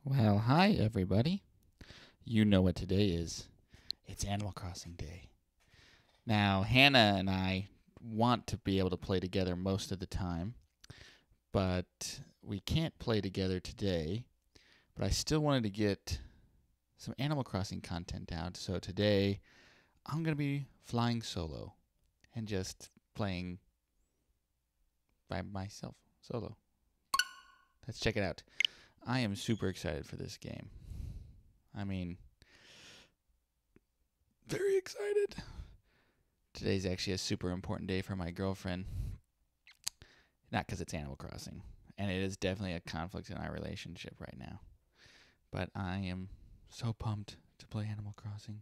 Well, hi everybody. You know what today is. It's Animal Crossing Day. Now, Hannah and I want to be able to play together most of the time, but we can't play together today. But I still wanted to get some Animal Crossing content out, so today I'm going to be flying solo and just playing by myself, solo. Let's check it out. I am super excited for this game. I mean, very excited. Today's actually a super important day for my girlfriend. Not because it's Animal Crossing, and it is definitely a conflict in our relationship right now. But I am so pumped to play Animal Crossing.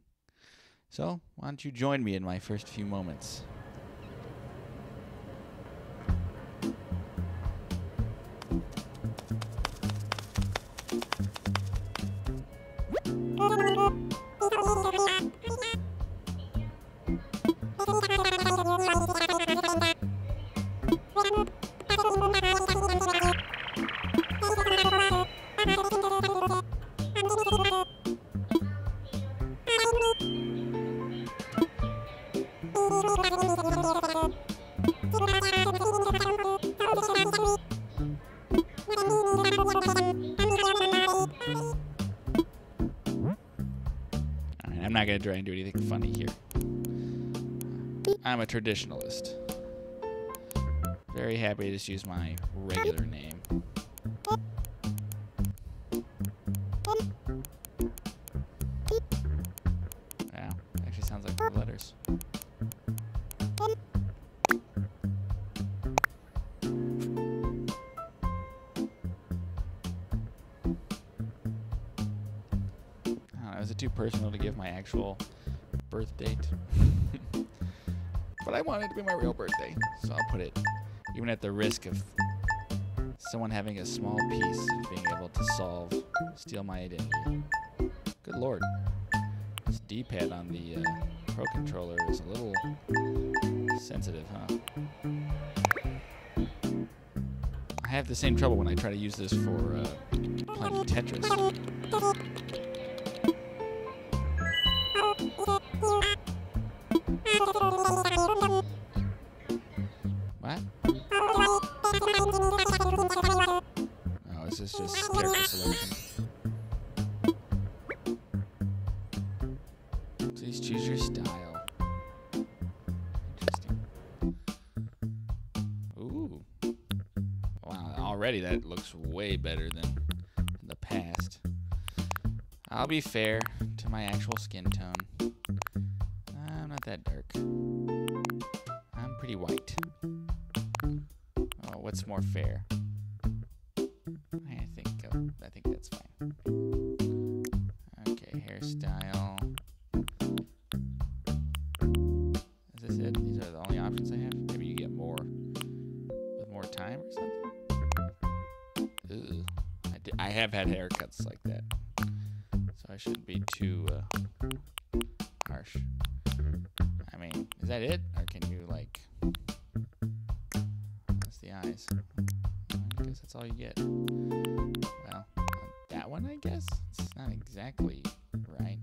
So, why don't you join me in my first few moments? Alright, I'm not going to try and do anything funny here. I'm a traditionalist. Very happy to just use my regular name. Wow, actually sounds like the letters. I don't know, is it too personal to give my actual birth date? But I want it to be my real birthday, so I'll put it, even at the risk of someone having a small piece of being able to steal my identity. Good lord. This D-pad on the Pro Controller is a little sensitive, huh? I have the same trouble when I try to use this for playing Tetris. What? Oh, this is just character selection. Please choose your style. Interesting. Ooh. Wow, already that looks way better than the past. I'll be fair to my actual skin tone. I'm not that dark. I'm pretty white. Oh, what's more fair? I think that's fine. Okay, hairstyle. Is this it? These are the only options I have? Maybe you get more with more time or something? Ooh. I have had haircuts like that, so I shouldn't be too harsh. I mean, is that it? Or can you, like... That's the eyes. I guess that's all you get. Well, that one, I guess? It's not exactly right.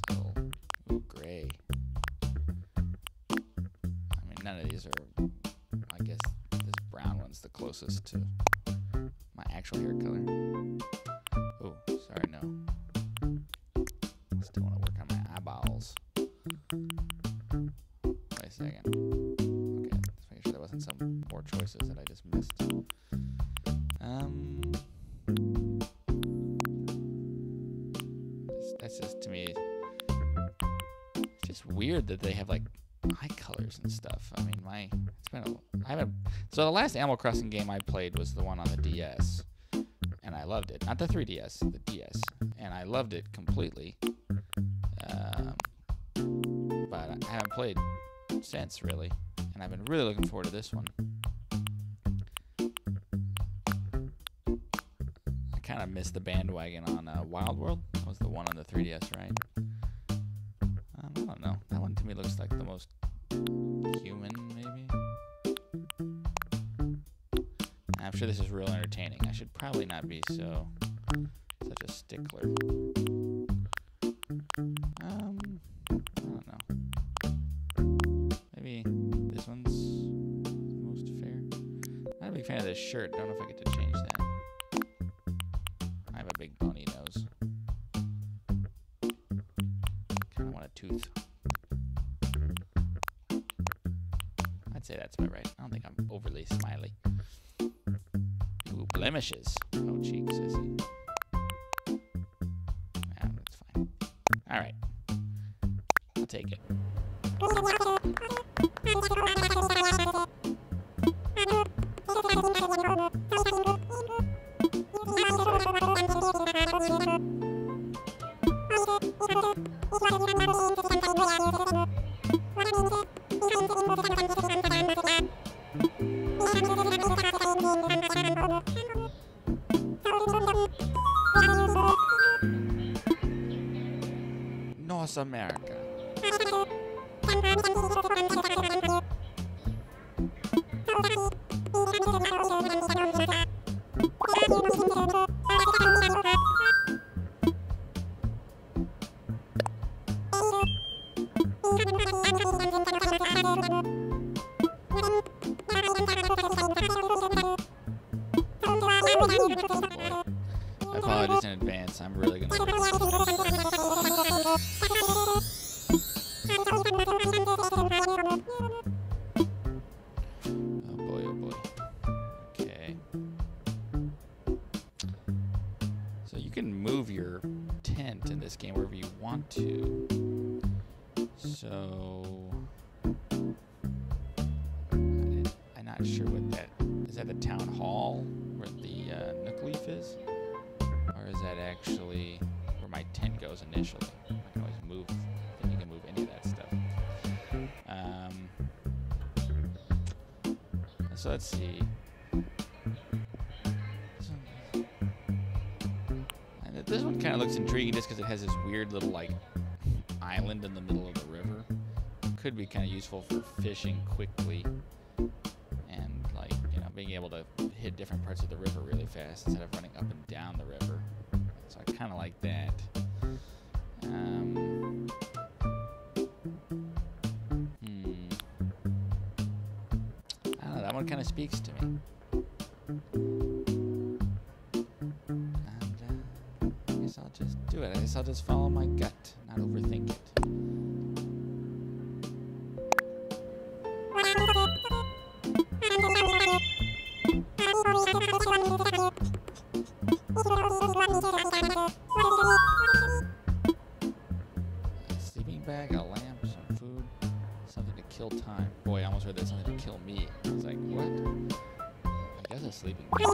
So, ooh, gray. I mean, none of these are... I guess this brown one's the closest to my actual hair color. Oh, sorry, no. I still want to work on my eyeballs. Wait a second. Okay, let's make sure there wasn't some more choices that I just missed. That's just, to me, it's just weird that they have, like, eye colors and stuff. I mean, so the last Animal Crossing game I played was the one on the DS, and I loved it. Not the 3DS, the DS, and I loved it completely. But I haven't played since, really, and I've been really looking forward to this one. I kind of missed the bandwagon on Wild World. That was the one on the 3DS, right? I don't know. That one to me looks like the most human, maybe. sure this is real entertaining. I should probably not be such a stickler. I don't know. Maybe this one's most fair. I'm not a big fan of this shirt. Don't know if I get to change that. I have a big bony nose. Kind of want a tooth. I'd say that's about right. I don't think I'm overly smiley. Ooh, blemishes. Oh, cheeks, I see. That's fine. All right. I'll take it. North America. I apologize in advance. I'm really gonna. Oh boy, oh boy. Okay. So you can move your tent in this game wherever you want to. So I'm not sure what that is. That the town hall where the Nook Leaf is, or is that actually where my tent goes initially? I can always move. I think you can move any of that stuff. So let's see. And this one kind of looks intriguing just because it has this weird little like island in the middle of the river. Could be kind of useful for fishing quickly and like, you know, being able to hit different parts of the river really fast instead of running up and down the river. So I kind of like that. I don't know, that one kind of speaks to me. And I guess I'll just do it. I guess I'll just follow my gut, not overthink it. Sleeping bag, a lamp, some food, something to kill time. Boy, I almost heard that something to kill me. I was like, what? I guess a sleeping bag.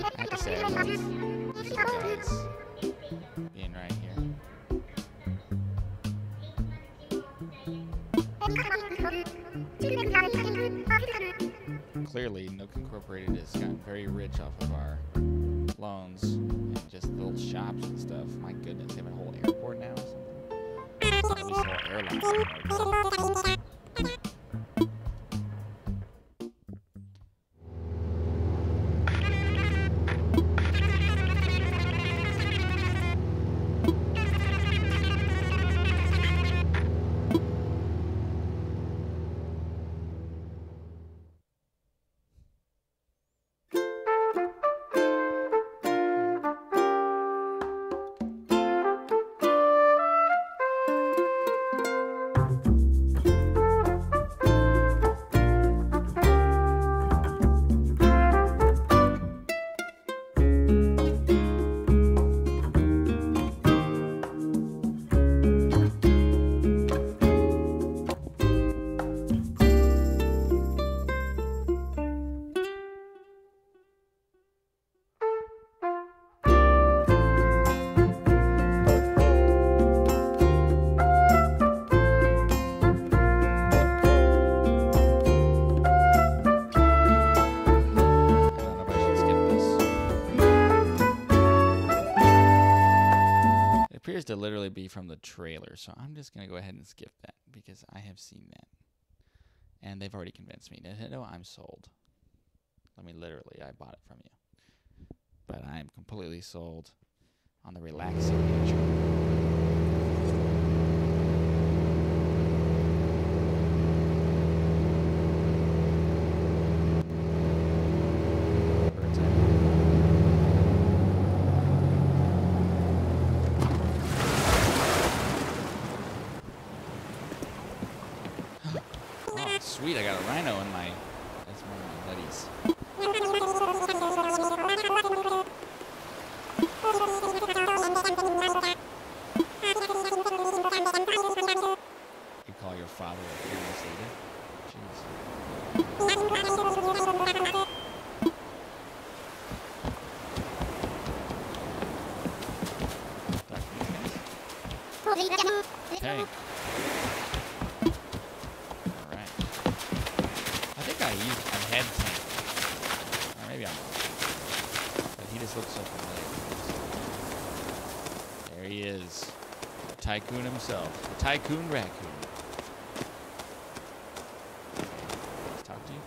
I have to say, I love these guys being right here. Clearly, Nook Incorporated has gotten very rich off of our loans and just little shops and stuff. My goodness, they have a whole airport now or something. At least a whole airline. appears to literally be from the trailer, so I'm just going to go ahead and skip that because I have seen that. And they've already convinced me. Nintendo, I'm sold. I mean, literally, I bought it from you. But I am completely sold on the relaxing nature. Sweet, I got a rhino in my... That's one of my buddies. You call your father a fearless leader? Jeez. Okay. I had tank. Or maybe I'm wrong. But he just looks so familiar. There he is. The tycoon himself. The tycoon raccoon. Let's talk to you.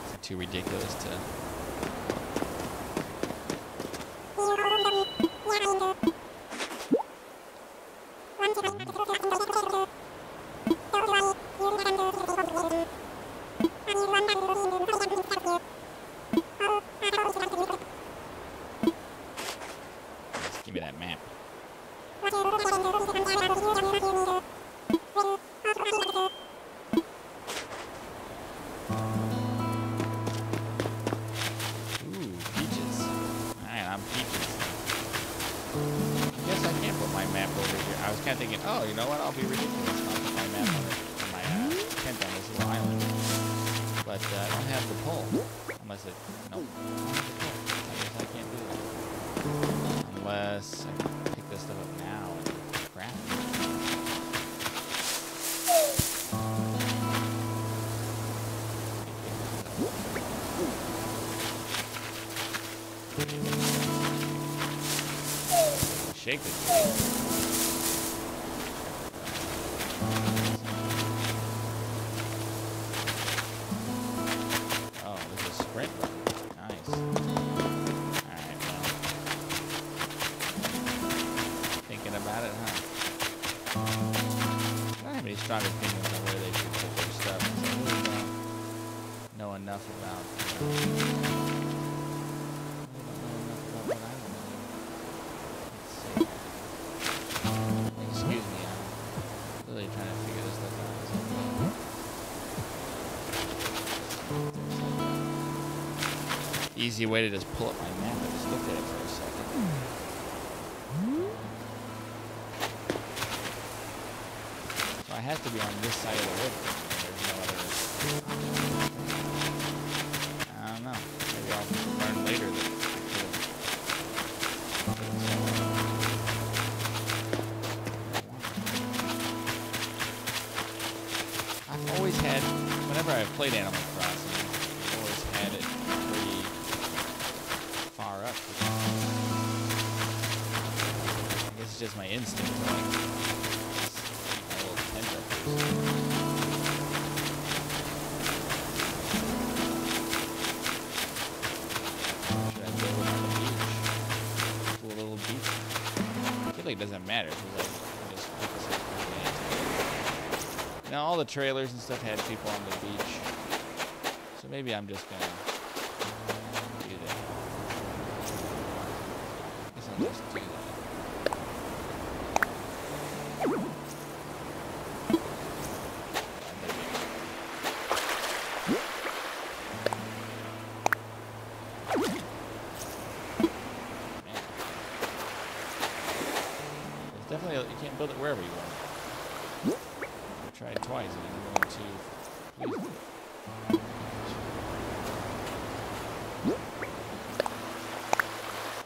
Is it too ridiculous to... Just give me that map. Ooh, peaches. Alright, I'm peaches. I guess I can't put my map over here. I was kind of thinking, oh, you know what? I'll be ridiculous. I'll put my map on my tent on this little island. But I don't have the pole. Unless it... Nope. I don't have the pole. I guess I can't do that. Unless I can pick this stuff up now and craft it. Shake this thing. Oh, there's a sprint button. Nice. Alright, well. Thinking about it, huh? I don't have any strong opinions on where they should put their stuff. I really don't know enough about... Excuse me, I'm really trying to figure this stuff out. Easy way to just pull up my map and just look at it for a second. So I have to be on this side of the river. There's no other... I don't know. Maybe I'll learn later that I've always had, whenever I've played Animal Crossing, I've always had it pretty far up. I guess it's just my instinct to like keep my little tent up here. Should I go over to the beach? To a little beach? I feel like it doesn't matter because I just focus on Now all the trailers and stuff had people on the beach, so maybe I'm just gonna do that. I guess I'll just do that. Definitely, you can't build it wherever you want. I tried twice and I'm going to please.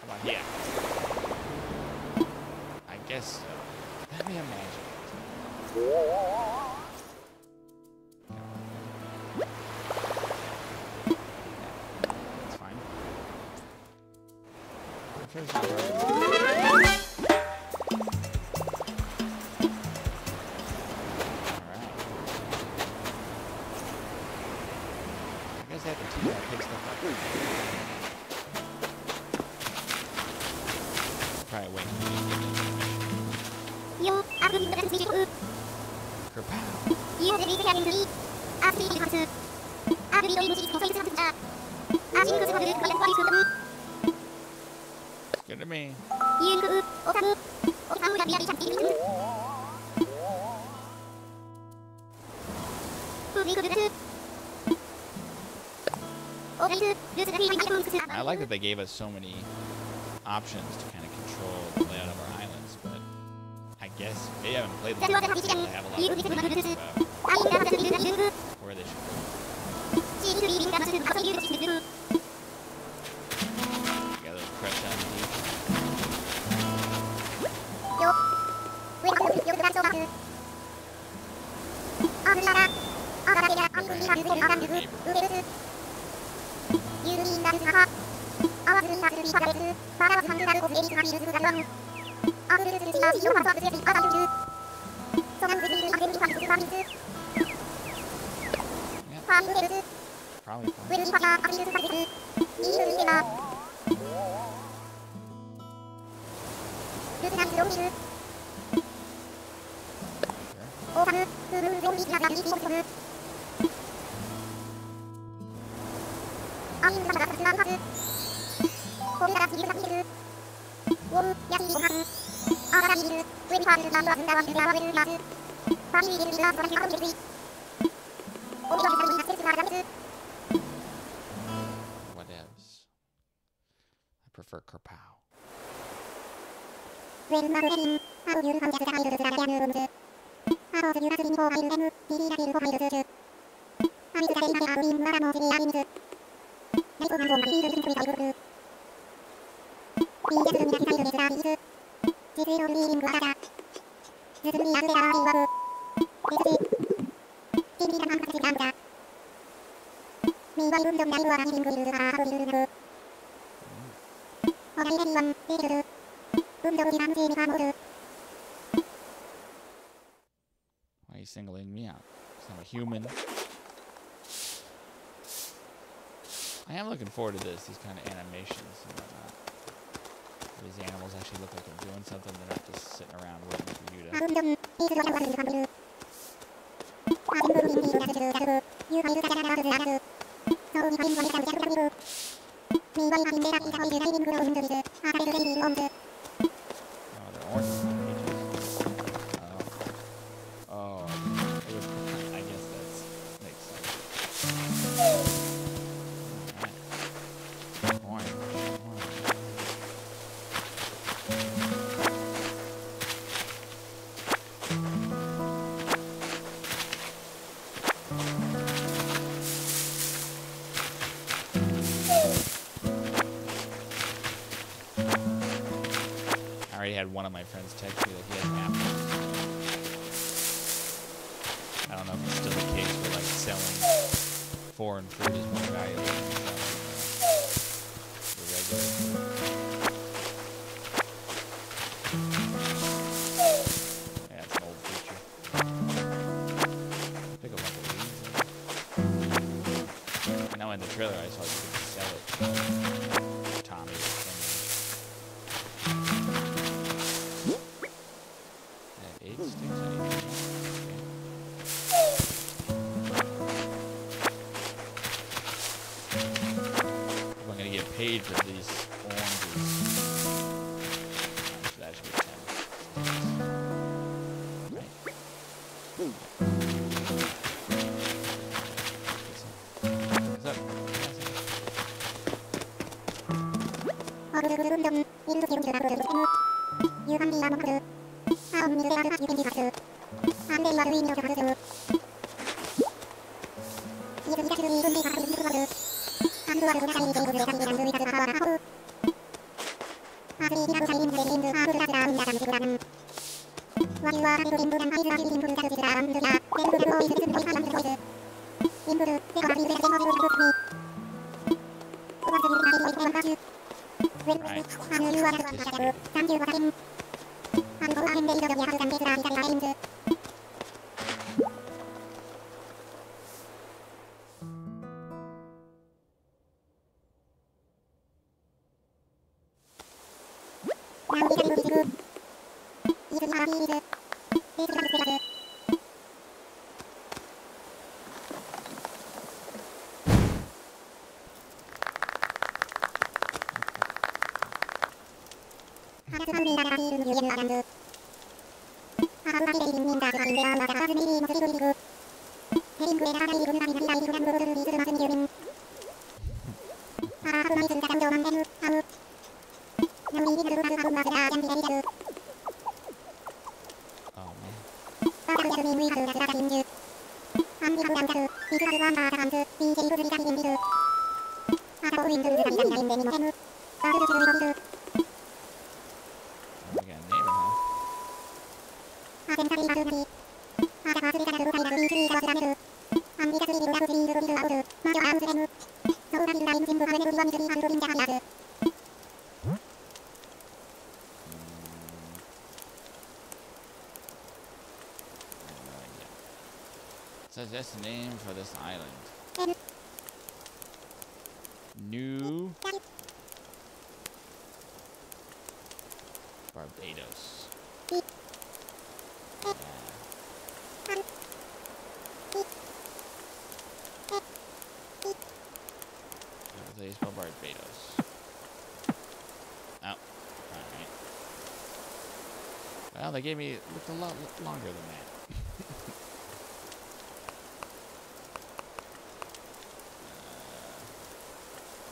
Come on, yeah. I guess so. Let me imagine it. That's fine. First I have to teach how to pick stuff up. Probably wait until we get information. Kerpow. Good to me. I like that they gave us so many options to kind of control the layout of our islands, but I guess they haven't played them. They have a lot of opinions about where they should go. Got a little crush on the beach. Probably fine. Whatevs. I prefer Kerpow. Why are you singling me out? Because I'm a human. I am looking forward to this, these kind of animations and whatnot. These animals actually look like they're doing something. They're not just sitting around waiting for you to... Oh, they're orange. Oh, I guess that makes sense. Alright. Orange. I already had one of my friends text me that he has apples. I don't know if it's still the case for like selling foreign fruit is more valuable than selling the regular fruit. Yeah, it's an old feature. Pick a bunch of leaves. I know in the trailer I saw you could sell it. Tommy. Sticks, age of these oranges. So that should be 10. Right. What's up? Suggest a name for this island. New Barbados. Yeah. They spell Barbados. Oh, alright. Well, they gave me it looked a lot longer than that.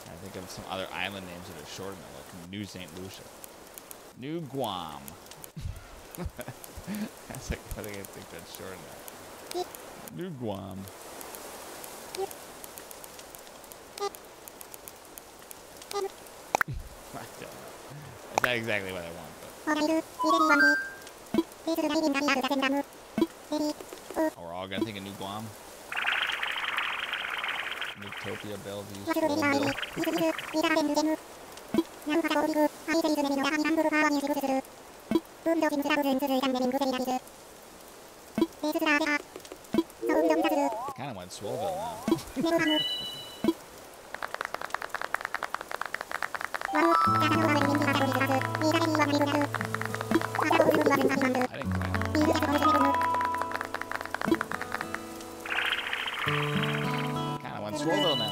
I think of some other island names that are shorter than that, like New St. Lucia. New Guam. That's like, I think that's short enough. New Guam. I don't know. That's not exactly what I want, but. Oh, we're all gonna think of New Guam. Newtopia, Bellevue, Strollville. I kind of want Swollville now. I didn't kind of want Swollville now.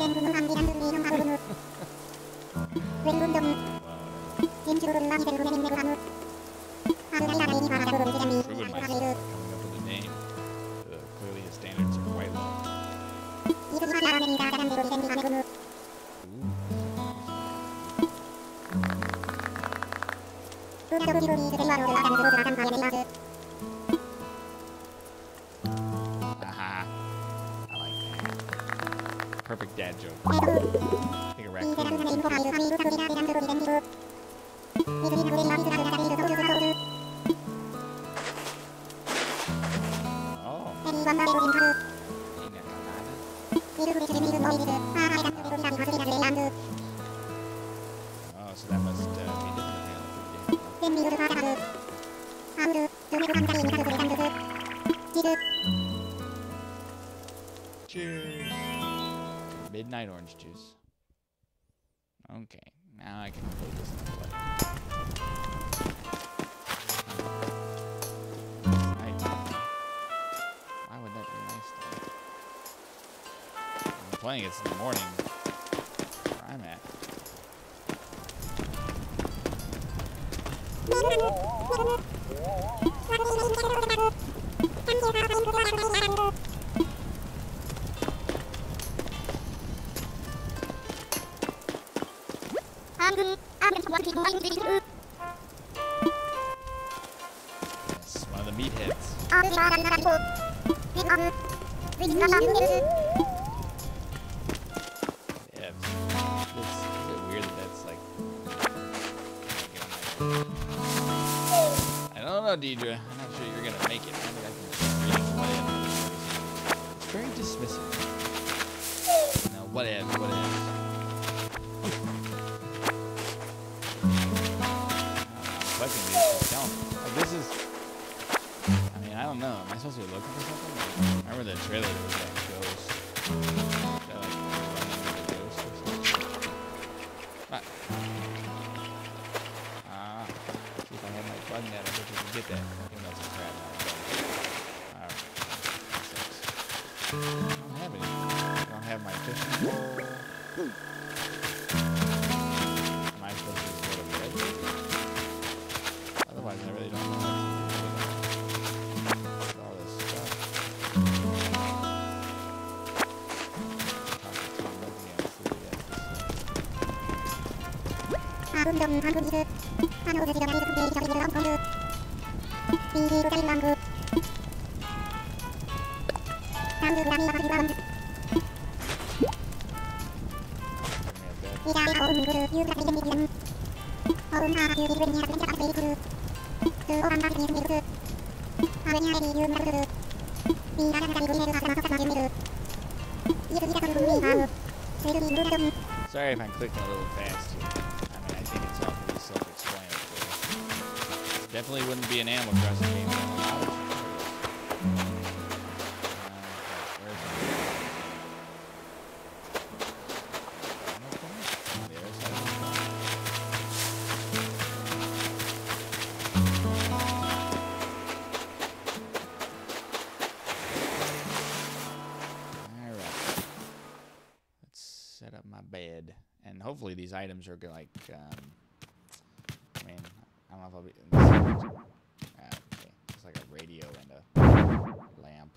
Ruined myself coming up with a name. Clearly his standards are quite low. Aha. I like that. Perfect dad joke. I think a raccoon. Oh, so that must be different. Cheers. Midnight orange juice. Okay, now I can put this in play. Why would that be nice though? I'm playing it in the morning where I'm at. Yes, one of the meatheads. Yeah, is it weird that that's like... I don't know, Deidre. I'm not sure you're gonna make it. I think I can just read what if. It's very dismissive. No, what if, what if. I'm collecting these, so tell me. Like, this is... I mean, I don't know. Am I supposed to be looking for something? Like, I remember the trailer, there was that ghost. That, like, running with a ghost or something. What? See if I have my bug net, I bet you can get that. Even though it's a crab net. Alright. I don't have any. I don't have my fishing pole. Am I supposed to just go to bed? Otherwise, I really don't know what to do with all this stuff. Talk to Tom Lucky and see what he has to say. Sorry if I'm clicking a little fast here. I mean, I think it's all pretty self-explanatory. Definitely wouldn't be an Animal Crossing game without a lot of tutorials. Where's my... There's how it's done. Alright. Let's set up my bed. And hopefully these items are like, I mean, I don't know if I'll be... okay, it's like a radio and a lamp.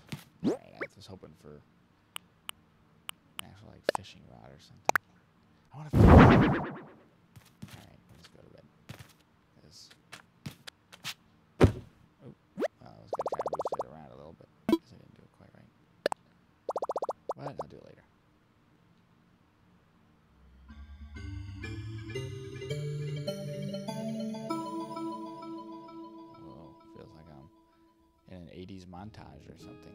Alright, I was hoping for an actual, like, fishing rod or something. I want to fish. Alright, let's go to bed. Oh, well, I was going to try and move it around a little bit. Because I didn't do it quite right. But I'll do it later. In an 80s montage or something.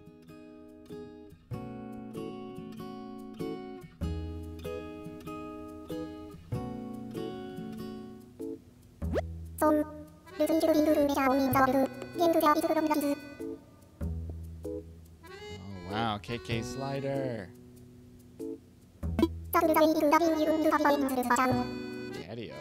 Oh wow, KK Slider. Daddy-o.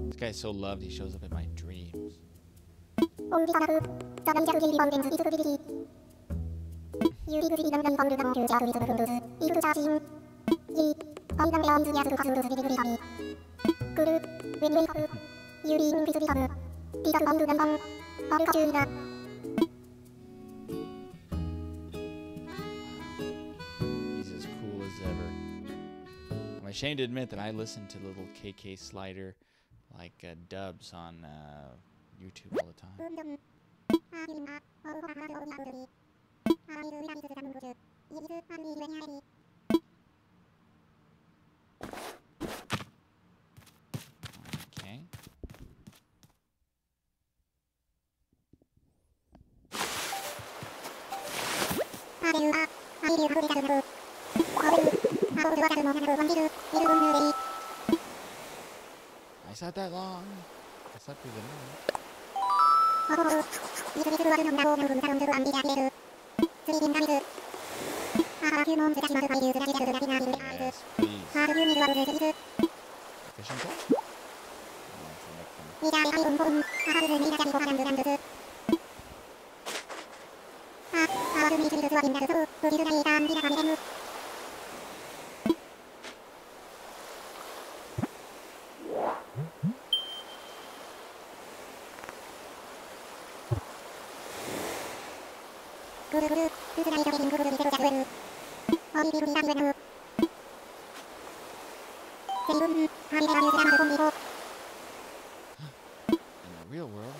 This guy's so loved, he shows up in my dreams. He's as cool as ever. I'm ashamed to admit that I listen to little KK Slider like dubs on YouTube all the time. Okay. It's not that long. It's not through the night. Yes, please. Fishing pole? In the real world.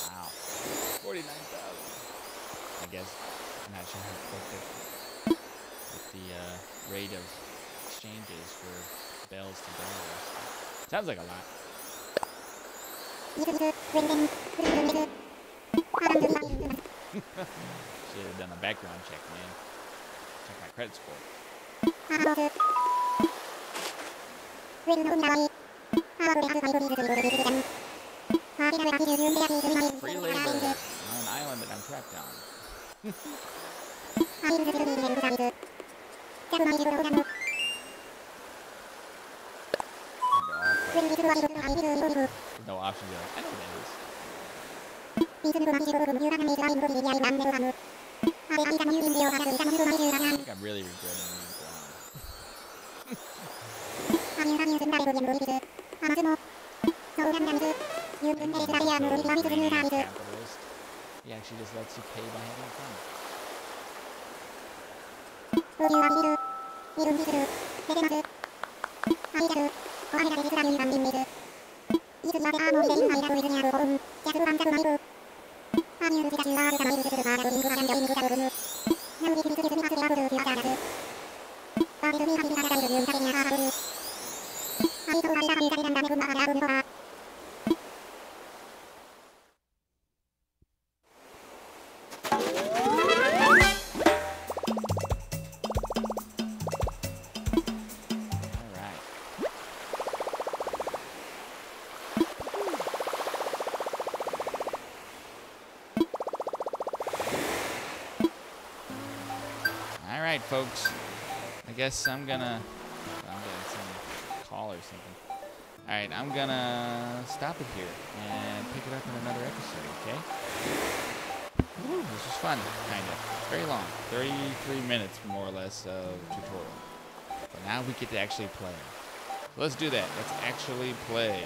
Wow. 49,000. I guess I'm not sure how quick what the rate of exchange is for bells to dollars. Sounds like a lot. Should have done a background check, man. Check my credit score. Free labor on an island that I'm trapped on. No option to be like, I know what that is. I think I'm really regretting being capitalist. He actually just lets you pay by having fun. All right, folks. I guess I'm gonna get some call or something. All right, I'm gonna stop it here and pick it up in another episode. Okay? Woo, this was fun, kind of. Very long, 33 minutes more or less of tutorial. But now we get to actually play. So let's do that. Let's actually play.